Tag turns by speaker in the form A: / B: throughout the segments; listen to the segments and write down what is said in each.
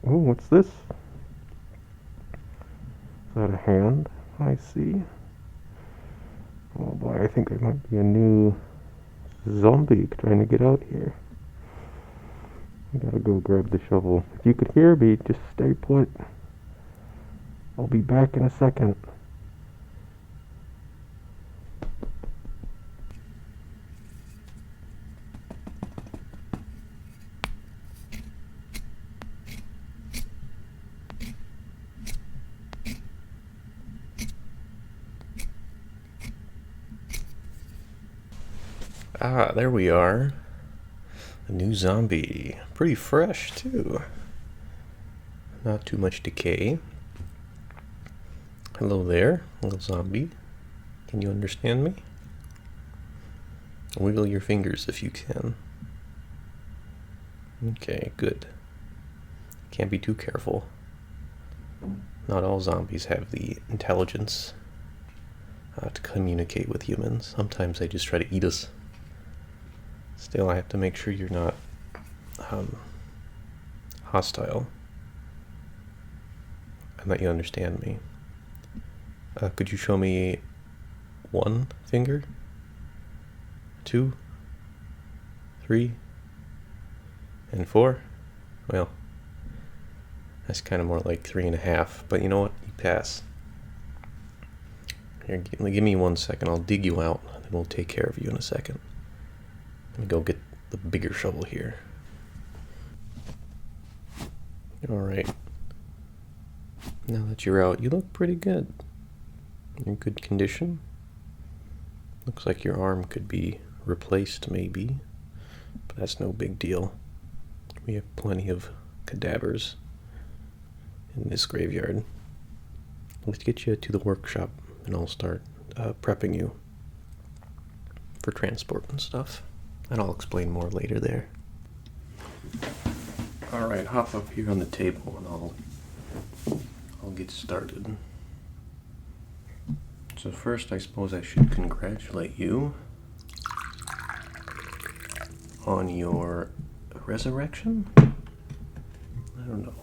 A: Oh, what's this? Is that a hand? I see. Oh boy, I think there might be a new zombie trying to get out here. I gotta go grab the shovel. If you could hear me, just stay put. I'll be back in a second. Ah, there we are. A new zombie. Pretty fresh, too. Not too much decay. Hello there, little zombie. Can you understand me? Wiggle your fingers if you can. Okay, good. Can't be too careful. Not all zombies have the intelligence to communicate with humans. Sometimes they just try to eat us. Still, I have to make sure you're not hostile and that you understand me. Could you show me 1 finger? 2? 3? And 4? Well, that's kind of more like 3.5, but you know what? You pass. Here, give me 1 second. I'll dig you out, and we'll take care of you in a second. Let me go get the bigger shovel here. Alright. Now that you're out, you look pretty good. You're in good condition. Looks like your arm could be replaced, maybe. But that's no big deal. We have plenty of cadavers in this graveyard. Let's get you to the workshop, and I'll start prepping you for transport and stuff. And I'll explain more later there. Alright, hop up here on the table and I'll get started. So first, I suppose I should congratulate you on your resurrection? I don't know.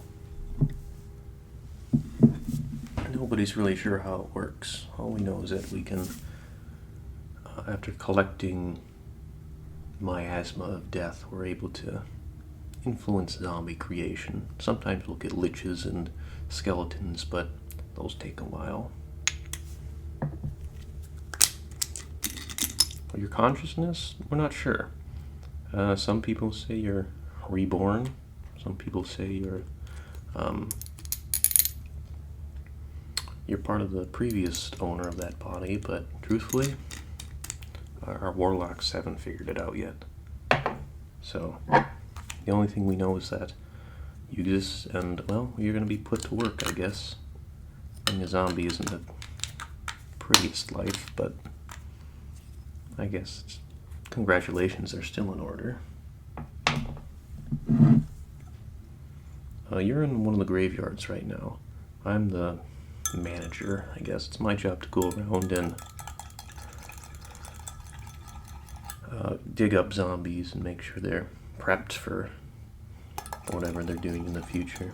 A: Nobody's really sure how it works. All we know is that we can, after collecting miasma of death, we're able to influence zombie creation. Sometimes we'll get liches and skeletons, but those take a while. Your consciousness? We're not sure. Some people say you're reborn. Some people say you're part of the previous owner of that body, but truthfully, our warlocks haven't figured it out yet. So, the only thing we know is that you exist, and, well, you're going to be put to work, I guess. Being a zombie isn't the prettiest life, but I guess congratulations are still in order. You're in one of the graveyards right now. I'm the manager, I guess. It's my job to go around and dig up zombies and make sure they're prepped for whatever they're doing in the future.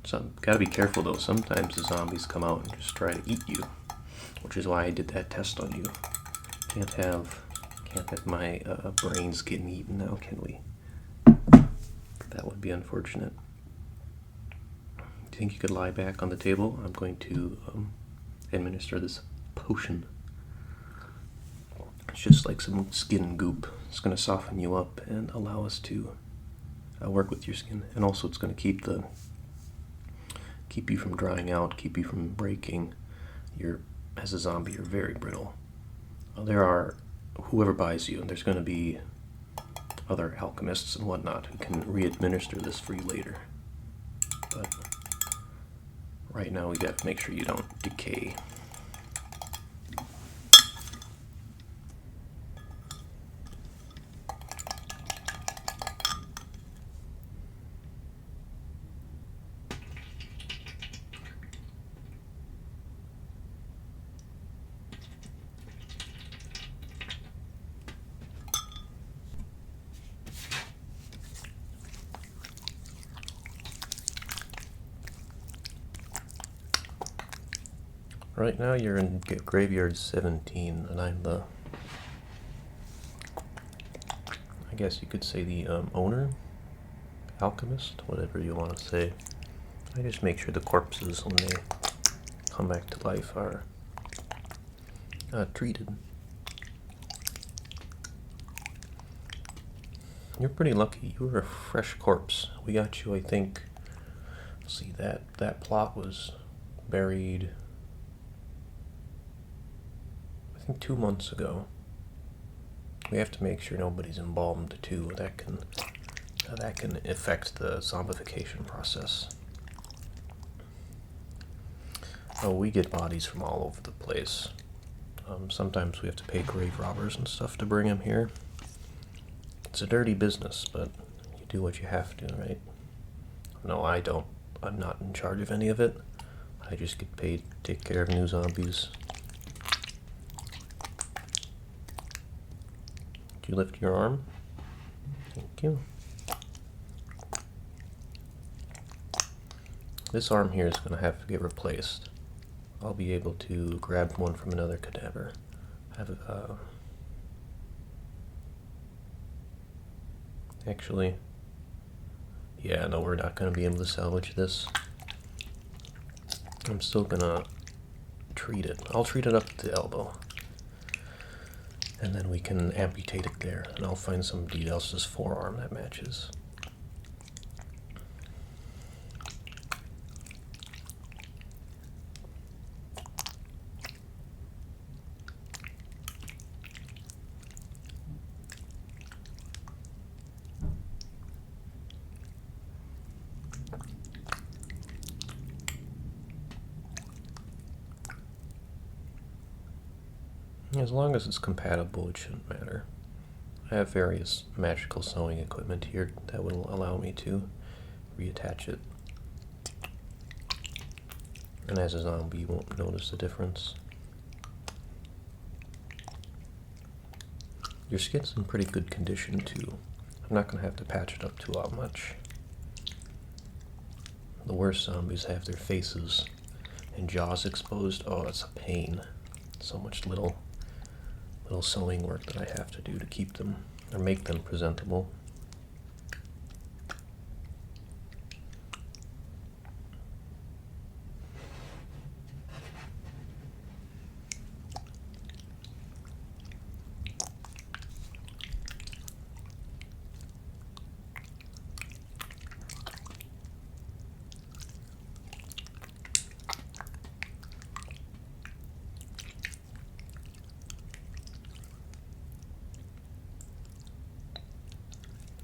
A: So, gotta be careful though. Sometimes the zombies come out and just try to eat you, which is why I did that test on you. Can't have my brains getting eaten now, can we? That would be unfortunate. Do you think you could lie back on the table? I'm going to administer this potion. It's just like some skin goop. It's going to soften you up and allow us to work with your skin, and also it's going to keep you from drying out, keep you from breaking. As a zombie, you're very brittle. There are, whoever buys you, and there's going to be other alchemists and whatnot who can re-administer this for you later. But right now we got to make sure you don't decay. Right now you're in graveyard 17, and I'm the, I guess you could say the owner, alchemist, whatever you want to say. I just make sure the corpses, when they come back to life, are treated. You're pretty lucky. You were a fresh corpse. We got you, I think, see, that plot was buried, I think, 2 months ago. We have to make sure nobody's embalmed too. That can affect the zombification process. Oh, we get bodies from all over the place. Sometimes we have to pay grave robbers and stuff to bring them here. It's a dirty business, but you do what you have to, right? No, I don't. I'm not in charge of any of it. I just get paid to take care of new zombies. Did you lift your arm? Thank you. This arm here is going to have to get replaced. I'll be able to grab one from another cadaver. Actually, yeah, no, we're not going to be able to salvage this. I'm still going to treat it. I'll treat it up to the elbow. And then we can amputate it there, and I'll find somebody else's forearm that matches. As long as it's compatible, it shouldn't matter. I have various magical sewing equipment here that will allow me to reattach it. And as a zombie, you won't notice the difference. Your skin's in pretty good condition too. I'm not going to have to patch it up too much. The worst zombies have their faces and jaws exposed. Oh, that's a pain. So much little sewing work that I have to do to keep them or make them presentable.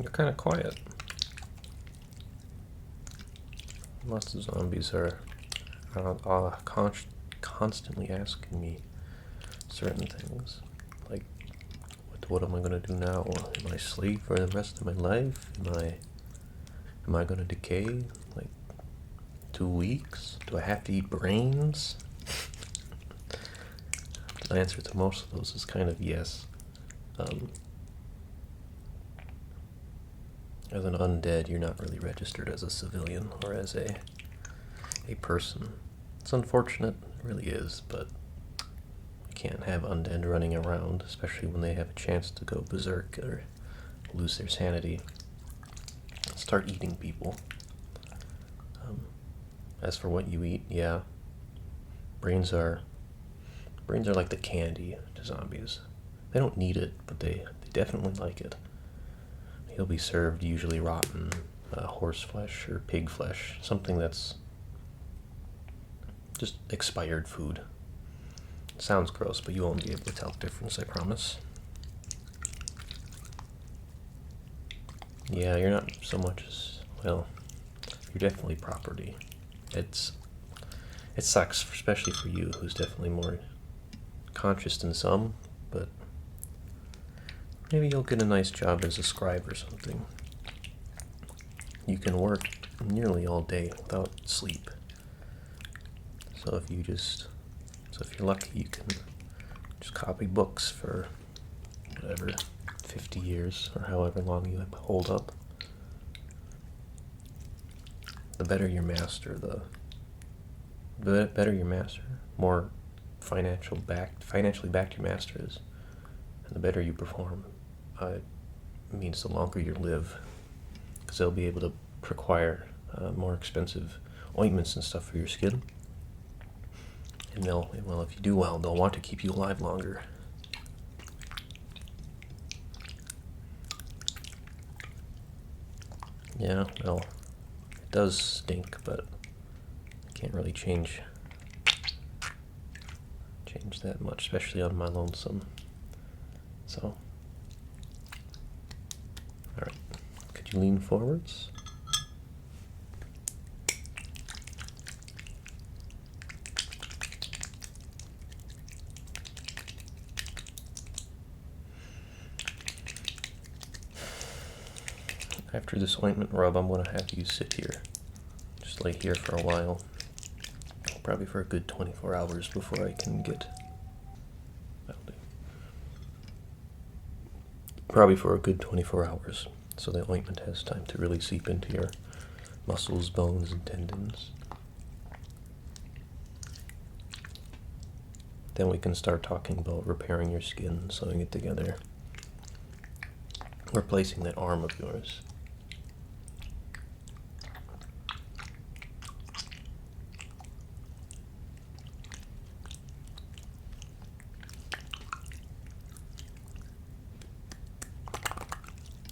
A: You're kind of quiet. Lots of zombies are constantly asking me certain things. Like, what am I going to do now? Am I asleep for the rest of my life? Am I going to decay? Like, 2 weeks? Do I have to eat brains? The answer to most of those is kind of yes. As an undead, you're not really registered as a civilian or as a person. It's unfortunate, it really is, but you can't have undead running around, especially when they have a chance to go berserk or lose their sanity and start eating people. As for what you eat, yeah, brains are like the candy to zombies. They don't need it, but they definitely like it. He'll be served usually rotten horse flesh or pig flesh, something that's just expired food. It sounds gross, but you won't be able to tell the difference, I promise. Yeah, you're not so much as, well, you're definitely property. It sucks, especially for you, who's definitely more conscious than some, but maybe you'll get a nice job as a scribe or something. You can work nearly all day without sleep. So if you're lucky, you can just copy books for whatever, 50 years or however long you hold up. The better your master, more financially backed your master is, and the better you perform, it means the longer you live, because they'll be able to require more expensive ointments and stuff for your skin. And if you do well, they'll want to keep you alive longer. Yeah, well, it does stink, but I can't really change that much, especially on my lonesome. So, alright, could you lean forwards? After this ointment rub, I'm going to have you sit here. Just lay here for a while. Probably for a good 24 hours before I can get... Probably for a good 24 hours, so the ointment has time to really seep into your muscles, bones, and tendons. Then we can start talking about repairing your skin, sewing it together, replacing that arm of yours.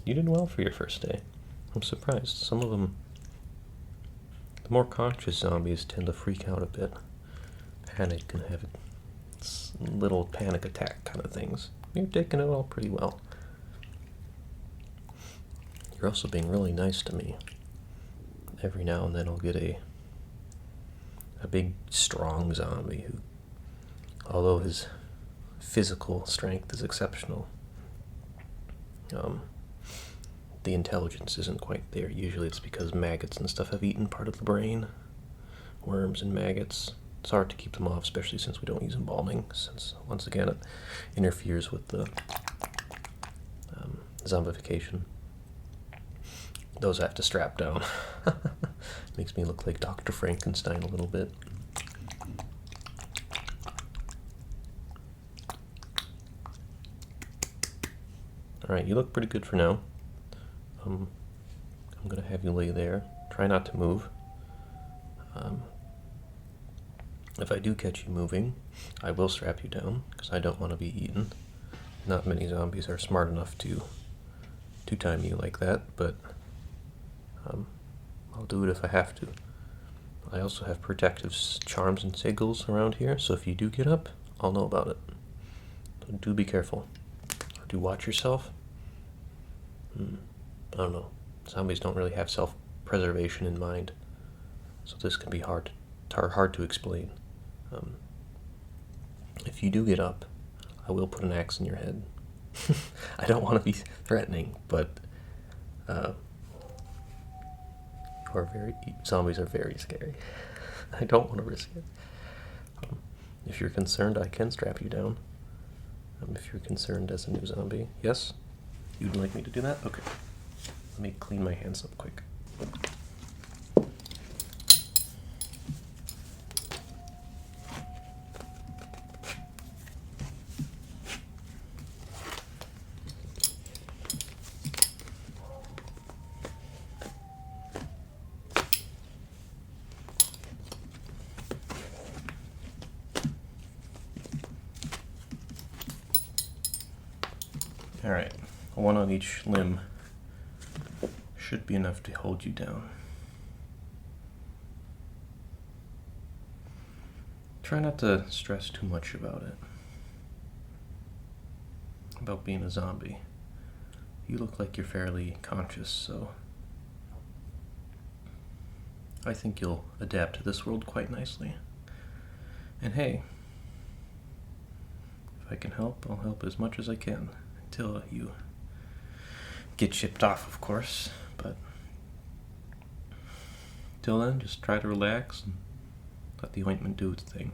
A: You did well for your first day. I'm surprised. Some of them, the more conscious zombies tend to freak out a bit, panic and have little panic attack kind of things. You're taking it all pretty well. You're also being really nice to me. Every now and then I'll get a big, strong zombie who, although his physical strength is exceptional, the intelligence isn't quite there. Usually it's because maggots and stuff have eaten part of the brain. Worms and maggots. It's hard to keep them off, especially since we don't use embalming, since, once again, it interferes with the zombification. Those I have to strap down. Makes me look like Dr. Frankenstein a little bit. Alright, you look pretty good for now. I'm going to have you lay there. Try not to move. If I do catch you moving, I will strap you down, because I don't want to be eaten. Not many zombies are smart enough to time you like that, but I'll do it if I have to. I also have protective charms and sigils around here, so if you do get up, I'll know about it. So do be careful. Or do watch yourself. I don't know. Zombies don't really have self-preservation in mind, so this can be hard to explain. If you do get up, I will put an axe in your head. I don't want to be threatening, but zombies are very scary. I don't want to risk it. If you're concerned, I can strap you down. If you're concerned as a new zombie. Yes? You'd like me to do that? Okay. Let me clean my hands up quick. Alright, one on each limb should be enough to hold you down. Try not to stress too much about it. About being a zombie. You look like you're fairly conscious, so I think you'll adapt to this world quite nicely. And hey, if I can help, I'll help as much as I can. Until you get shipped off, of course, but till then, just try to relax and let the ointment do its thing.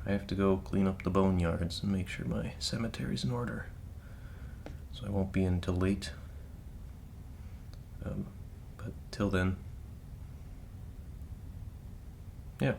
A: I have to go clean up the boneyards and make sure my cemetery's in order, so I won't be in till late. But till then, yeah.